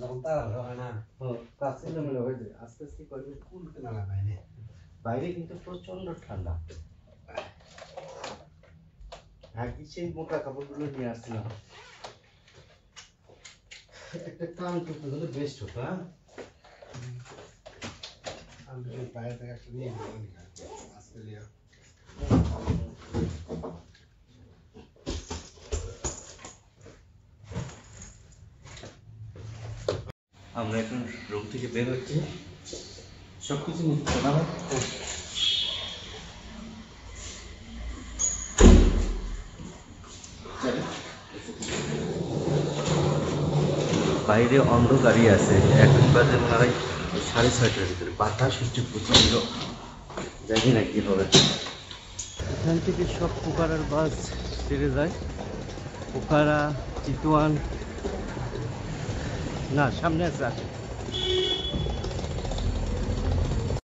যখন তারা হয় না কাছে মনে হয় যে আস্তে আস্তে করবে কুলতে না বাইরে বাইরে কিন্তু প্রচন্ড ঠান্ডা আগে সেই মোটা কাপড়গুলো নিয়ে আসছিলাম একটা কাম করতে হলে বেস্ট হতো আমি বাইরে থেকে একটা নিয়ে অস্ট্রেলিয়া আমরা এখন রুম থেকে বের হচ্ছি সবকিছু নিচ্ছে না বাইরে অন্ধকারই আছে এখন বাজে প্রায় 6:30টার ভিতরে বাতাস হচ্ছে প্রচন্ড জানি না কি হবে এখান থেকে সব পোকারার বাস ছেড়ে যায় পোকারা চিতোয়ান না সামনে আছে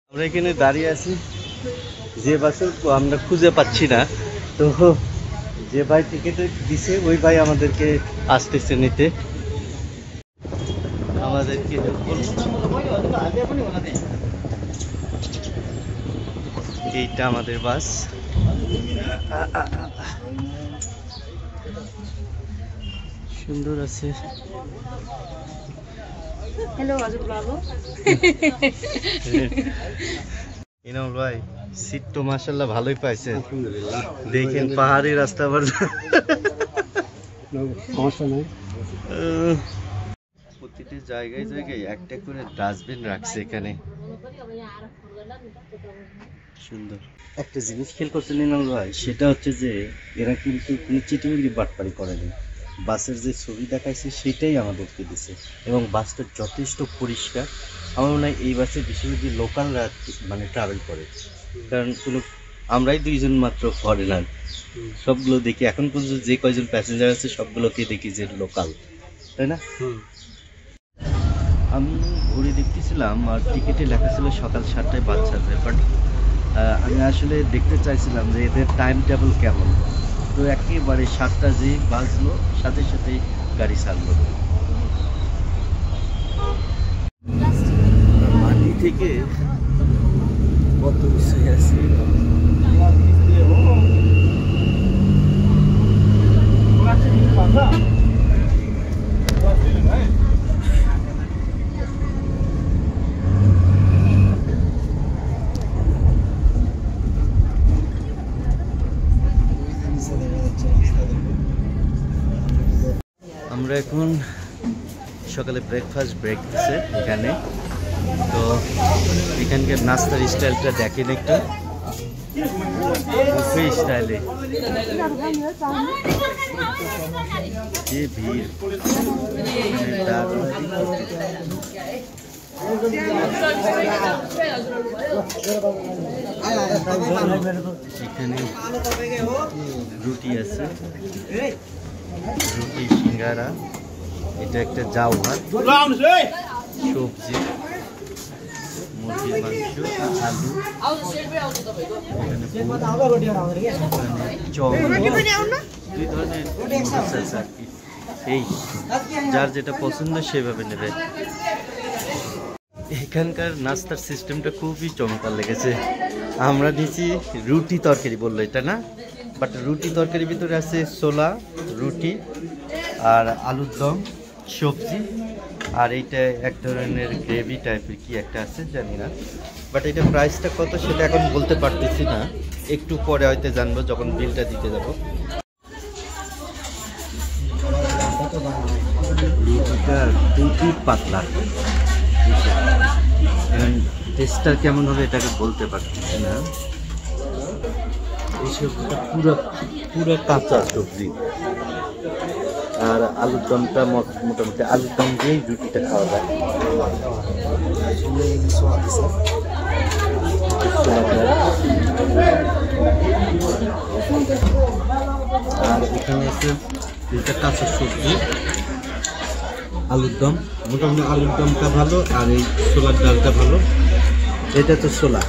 আমরা এখানে দাঁড়িয়ে আছি যে বাসে আমরা খুঁজে পাচ্ছি না তো যে ভাই টিকিট দিছে ওই ভাই আমাদেরকে আসতেছে নিতে আমাদেরকে এইটা আমাদের বাস সুন্দর আছে হ্যালো আজব লাগো ইনামুল ভাই সিট তো মাশাআল্লাহ ভালোই পাইছেন আলহামদুলিল্লাহ দেখেন পাহাড়ি রাস্তা আবার সমস্যা নাই প্রতিটি জায়গায় জায়গায় একটা করে ডাস্টবিন রাখছে এখানে সুন্দর একটা জিনিস খেয়াল করছেন ইনামুল ভাই সেটা হচ্ছে যে এরা কিন্তু কোনো চিটিংবাজি বাটপারি করেনি বাসের যে ছবি দেখাইছে সেটাই আমাদেরকে দিছে এবং বাসটা যথেষ্ট পরিষ্কার আমার মনে হয় এই বাসে বেশিরভাগই লোকালরা মানে ট্রাভেল করে কারণ কোনো আমরাই দুইজন মাত্র ফরেনার সবগুলো দেখি এখন পর্যন্ত যে কয়জন প্যাসেঞ্জার আছে সবগুলোকে দেখি যে লোকাল তাই না আমি ঘুরে দেখতেছিলাম আর টিকিটে লেখা ছিল সকাল 7টায় বাস ছাড়বে বাট আমি আসলে দেখতে চাইছিলাম যে এদের টাইম টেবিল কেমন তো একেবারে 7টা যে বাজলো সাথে সাথে গাড়ি ছাড়লো মাটি থেকে কত কিছু আছে আমরা এখন সকালে ব্রেকফাস্ট ব্রেক দিচ্ছে এখানে তো এখানকার নাস্তার স্টাইলটা দেখেন একটা বুফে স্টাইলে যে ভিড় এখানে রুটি আছে রুটি সিঙ্গারা এটা একটা জাউ ভাত সবজি মুরগির মাংস আলু চপ দুই ধরনের এই যার যেটা পছন্দ সেভাবে নেবে এখানকার নাস্তার সিস্টেমটা খুবই চমৎকার লেগেছে আমরা দিয়েছি রুটি তরকারি বললো এটা না বাট রুটি তরকারির ভিতরে আছে ছোলা রুটি আর আলুর দম সবজি আর এইটা এক ধরনের গ্রেভি টাইপের কি একটা আছে জানি না বাট এটা প্রাইসটা কত সেটা এখন বলতে পারতেছি না একটু পরে হয়তো জানবো যখন বিলটা দিতে যাব রুটিটা খুবই পাতলা টেস্টটা কেমন হবে এটাকে বলতে পারতেছি না এই সবজিটা পুরো কাঁচা সবজি আর আলুর দমটা মোটামুটি আলুর দম দিয়েই রুটিটা খাওয়া যায় আর এখানে আছে দুইটা কাঁচা সবজি আলুর দম মোটামুটি আলুর দমটা ভালো আর এই ছোলার ডালটা ভালো এটা তো ছোলা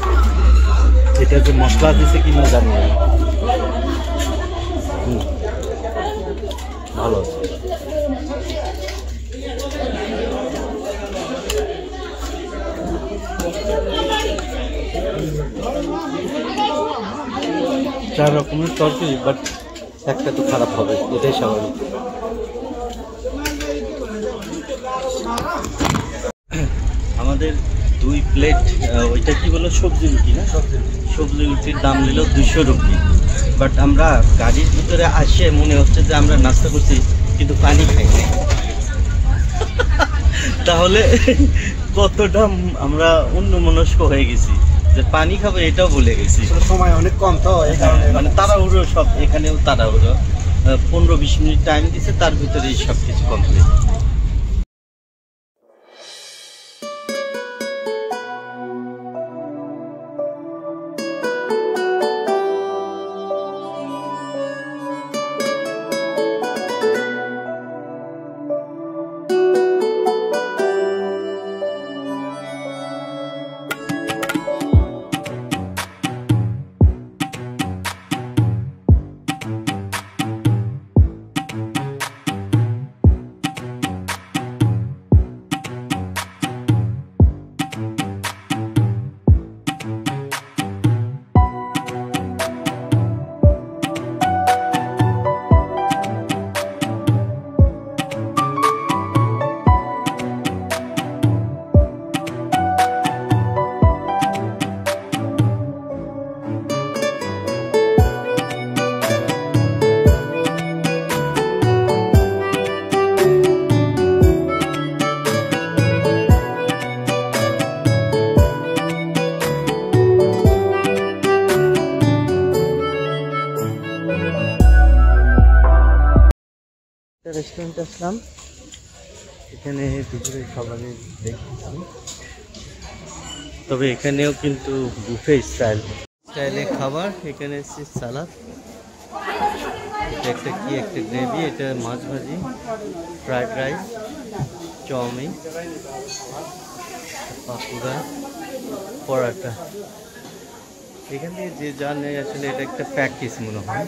এটা যে মশলা দিছে কিনা জানি না ভালো চার রকমের তরকারি, বাট একটা তো খারাপ হবে, এটাই স্বাভাবিক। আমাদের 2 প্লেট ওইটা কি বলো, সবজি রুটি না, সবজি রুটির দাম নিল 200 রুপি। বাট আমরা গাড়ির ভিতরে আসে মনে হচ্ছে যে আমরা নাস্তা করছি, কিন্তু পানি খাই নাই। তাহলে কতটা আমরা অন্যমনস্ক হয়ে গেছি যে পানি খাবো এটাও ভুলে গেছি। সময় অনেক কম তো এই কারণে মানে তাড়াহুড়ো সব, এখানেও তাড়াহুড়ো। 15-20 মিনিট টাইম দিছে, তার ভিতরে সব কিছু কমপ্লিট। রেস্টুরেন্টে আসলাম, এখানে দুপুরে খাবার দেখছি, তবে এখানেও কিন্তু বুফে স্টাইলে খাবার। এখানে এসেছে সালাদ, একটা কি একটা গ্রেভি, এটা মাছ ভাজি, ফ্রাইড রাইস, চাউমিন, পাকুড়া, পরাটা। এখান থেকে যে যা নেই আসলে এটা একটা প্যাকেজ মনে হয়।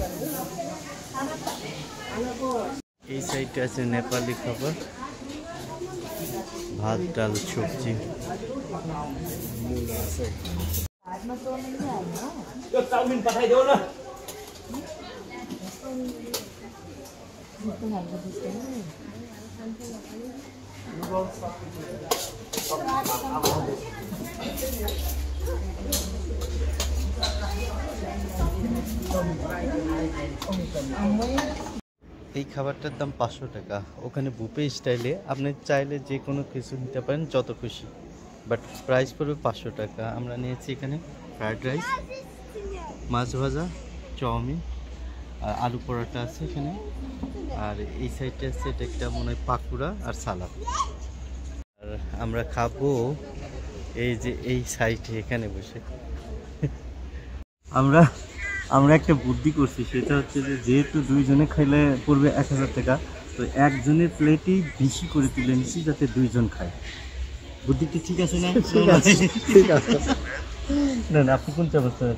এই সাইডে আছে নেপালি খাবার, ভাত, ডাল, সবজি। এই খাবারটার দাম 500 টাকা। ওখানে বুফে স্টাইলে আপনি চাইলে যে কোনো কিছু নিতে পারেন, যত খুশি, বাট প্রাইস পড়বে 500 টাকা। আমরা নিয়েছি এখানে ফ্রাইড রাইস, মাছ ভাজা, চাউমিন আর আলু পরোটা আছে এখানে। আর এই সাইডে আছে এটা একটা মনে হয় পাকুড়া আর সালাদ। আর আমরা খাবো এই যে এই সাইডে এখানে বসে। আমরা একটা বুদ্ধি করছি, সেটা হচ্ছে যে যেহেতু 2 জনে খাইলে পড়বে 1000 টাকা, তো একজনের প্লেটেই বেশি করে তুলে নিচ্ছি যাতে 2 জন খায়। বুদ্ধিটি ঠিক আছে না? ঠিক আছে। না না, আপনি কোনটা বলছেন?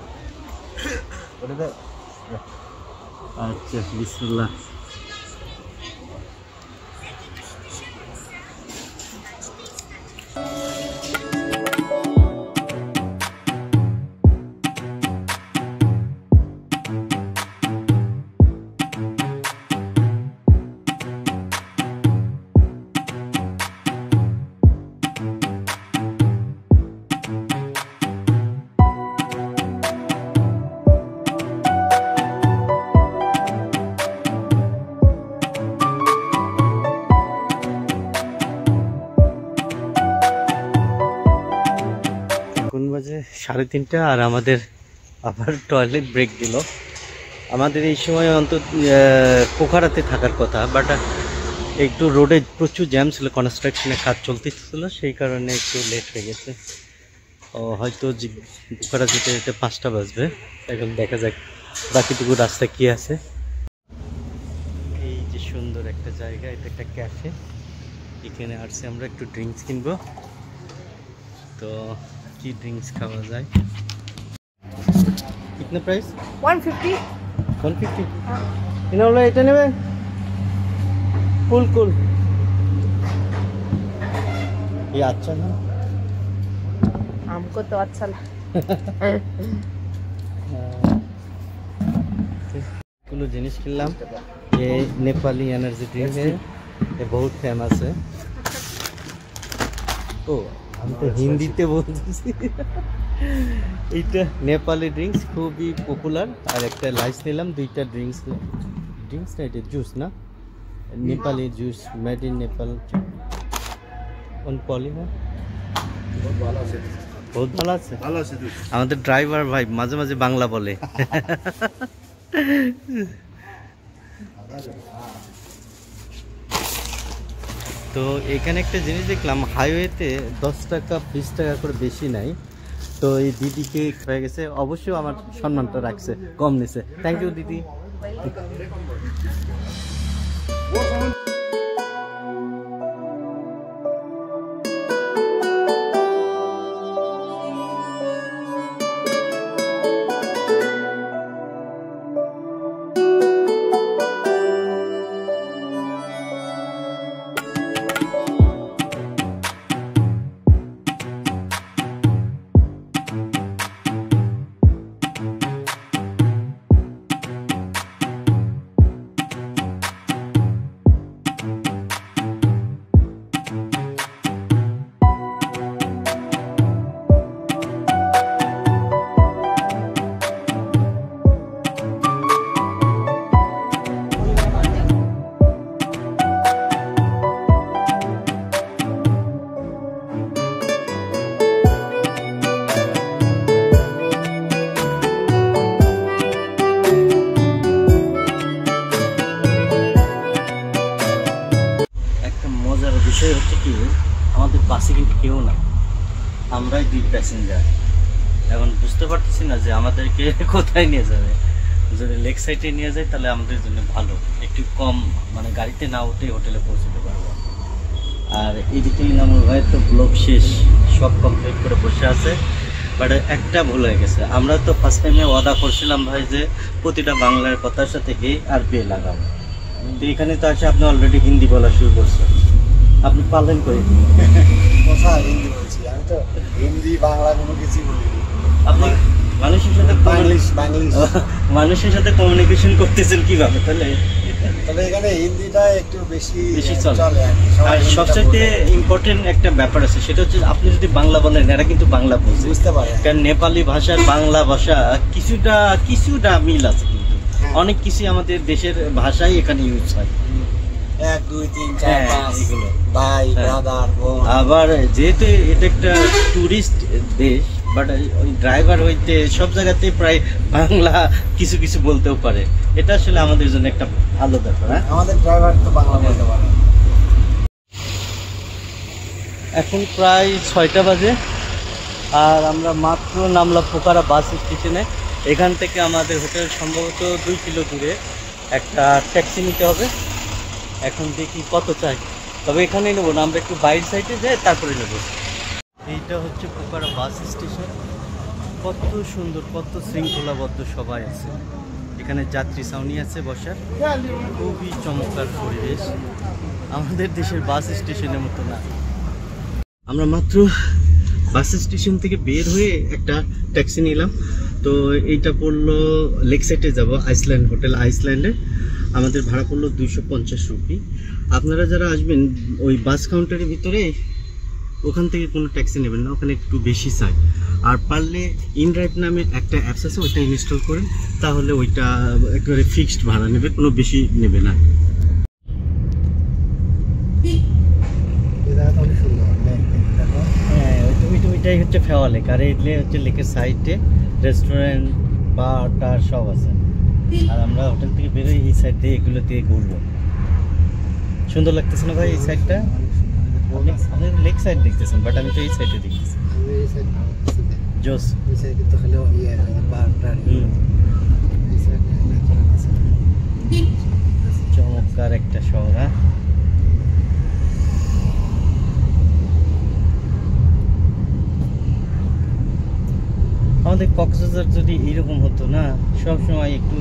আচ্ছা, বিসমিল্লাহ। বাজে 3:30 আর আমাদের আবার টয়লেট ব্রেক দিল। আমাদের এই সময় অন্তত পোখারাতে থাকার কথা, বাট একটু রোডে প্রচুর জ্যাম ছিল, কনস্ট্রাকশনের কাজ চলতেছিল, সেই কারণে একটু লেট হয়ে গেছে। হয়তো পোখারা যেতে যেতে 5টা বাজবে। এখন দেখা যাক বাকিটুকু রাস্তা কি আছে। এই যে সুন্দর একটা জায়গা, এটা একটা ক্যাফে, এখানে আসছে আমরা একটু ড্রিঙ্কস কিনবো। তো কি ড্রিঙ্কস খাওয়া যায়? कितना प्राइस? 150। 150। इन्होंने এটা নেবে কুল ये अच्छा है। हमको तो अच्छा लगा। कुछ जिनिस किनलाम ये नेपाली एनर्जी ड्रिंक है, ये बहुत फेमस है। ओ हम तो हिंदीते बोलতেছি। এটা নেপালি ড্রিঙ্কস খুবই পপুলার। আর একটা লাইস নিলাম, দুইটা ড্রিঙ্কস না এটা জুস না, Nepali juice made in Nepal. কোন পলি না বহুত ভালো আছে। আমাদের ড্রাইভার ভাই মাঝে মাঝে বাংলা বলে। তো এখানে একটা জিনিস দেখলাম, হাইওয়েতে 10 টাকা 20 টাকা করে বেশি নাই। তো এই দিদিকে হয়ে গেছে, অবশ্যই আমার সম্মানটা রাখছে, কম নিছে। থ্যাংক ইউ দিদি। বিষয় হচ্ছে কি, আমাদের বাসে কিন্তু কেউ না, আমরাই 2 প্যাসেঞ্জার। এখন বুঝতে পারতেছি না যে আমাদেরকে কোথায় নিয়ে যাবে। যদি লেক সাইডে নিয়ে যায় তাহলে আমাদের জন্য ভালো, একটু কম মানে গাড়িতে না উঠে হোটেলে পৌঁছতে পারবো। আর এদিকে আমার ভাইয়ের তো ব্লগ শেষ, সব কমপ্লিট করে বসে আছে। বাট একটা ভুল হয়ে গেছে, আমরা তো ফার্স্ট টাইমে ওয়াদা করছিলাম ভাই যে প্রতিটা বাংলার কথার সাথে গে আর বে লাগাবো। তো এখানে তো আছে আপনি অলরেডি হিন্দি বলা শুরু করছেন, আপনি পারলেন করে কথা হিন্দি বলছি, আমি তো হিন্দি বাংলা কোনো কিছু বলিনি। আপনি মানুষের সাথে বাংলিশ মানুষের সাথে কমিউনিকেশন করতেছেন কিভাবে? তাহলে তবে এখানে হিন্দিটা একটু বেশি চলে। আর সবচেয়ে ইম্পর্টেন্ট একটা ব্যাপার আছে, সেটা হচ্ছে আপনি যদি বাংলা বলেন এরা কিন্তু বাংলা বুঝতে পারে। কারণ নেপালি ভাষার বাংলা ভাষা কিছুটা মিল আছে, কিন্তু অনেক কিছু আমাদের দেশের ভাষাই এখানে ইউজ হয়। 1 2 3 4 5 এগুলো ভাই ব্রাদার বোন। আবার যেহেতু এটা একটা টুরিস্ট দেশ, বাট ওই ড্রাইভার হইতে সব জায়গাতেই প্রায় বাংলা কিছু কিছু বলতেও পারে। এটা আসলে আমাদের জন্য একটা ভালো ব্যাপার। আমাদের ড্রাইভার তো বাংলা বলতে পারে। এখন প্রায় 6টা বাজে আর আমরা মাত্র নামলাম পোকারা বাস স্টেশনে। এখান থেকে আমাদের হোটেল সম্ভবত 2 কিলো দূরে একটা ট্যাক্সি নিতে হবে। এখন দেখি কত চাই, তবে এখানে নেবো না, আমরা একটু বাইরের সাইডে যাই তারপরে নেবো। এইটা হচ্ছে পোকারা বাস স্টেশন। কত সুন্দর, কত শৃঙ্খলাবদ্ধ সবাই আছে। এখানে যাত্রী ছাউনি আছে বসার, খুবই চমৎকার পরিবেশ। আমাদের দেশের বাস স্টেশনের মতো না। আমরা মাত্র বাস স্টেশন থেকে বের হয়ে একটা ট্যাক্সি নিলাম। তো এইটা পড়লো লেক সাইডে যাবো, আইসল্যান্ড হোটেল আইসল্যান্ডে। আমাদের ভাড়া পড়লো 250 রুপি। আপনারা যারা আসবেন ওই বাস কাউন্টারের ভিতরে ওখান থেকে কোনো ট্যাক্সি নেবেন না, ওখানে একটু বেশি চাই। আর পারলে ইনড্রাইভ নামে একটা অ্যাপস আছে, ওইটা ইনস্টল করেন, তাহলে ওইটা একেবারে ফিক্সড ভাড়া নেবে, কোনো বেশি নেবে না। হ্যাঁ, ওইটাই হচ্ছে ফেওয়া লেক। আর এই হচ্ছে লেকের সাইডে রেস্টুরেন্ট, বার টার সব আছে। আর আমরা হোটেল থেকে বেরোই এই সাইড দিয়ে, এগুলো দিয়ে ঘুরবো। সুন্দর লাগতেছে না ভাই এই সাইডটা? আপনি লেক সাইড দেখতেছেন, বাট আমি তো এই সাইডে দেখতেছি। জোস চমৎকার একটা শহর। আমাদের কক্সবাজার যদি এরকম হতো না, সব সময় একটু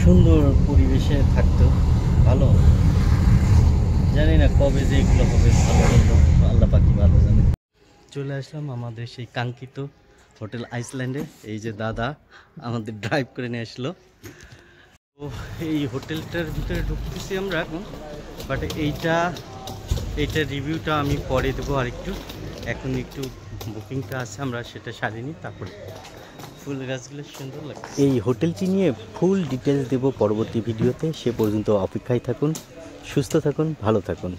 সুন্দর পরিবেশে থাকতো, ভালো। জানি না কবে যে এগুলো হবে, ভালো হতো, আল্লাহ পাকি ভালো জানে। চলে আসলাম আমাদের সেই কাঙ্ক্ষিত হোটেল আইসল্যান্ডে। এই যে দাদা আমাদের ড্রাইভ করে নিয়ে আসলো। তো এই হোটেলটার ভিতরে ঢুকতেছি আমরা এখন, বাট এইটার রিভিউটা আমি পরে দেবো আরেকটু। এখন একটু বুকিংটা আছে, আমরা সেটা সারিনি, তারপরে ফুল গাছগুলো সুন্দর লাগছে। এই হোটেলটি নিয়ে ফুল ডিটেলস দেব পরবর্তী ভিডিওতে। সে পর্যন্ত অপেক্ষায় থাকুন, সুস্থ থাকুন, ভালো থাকুন।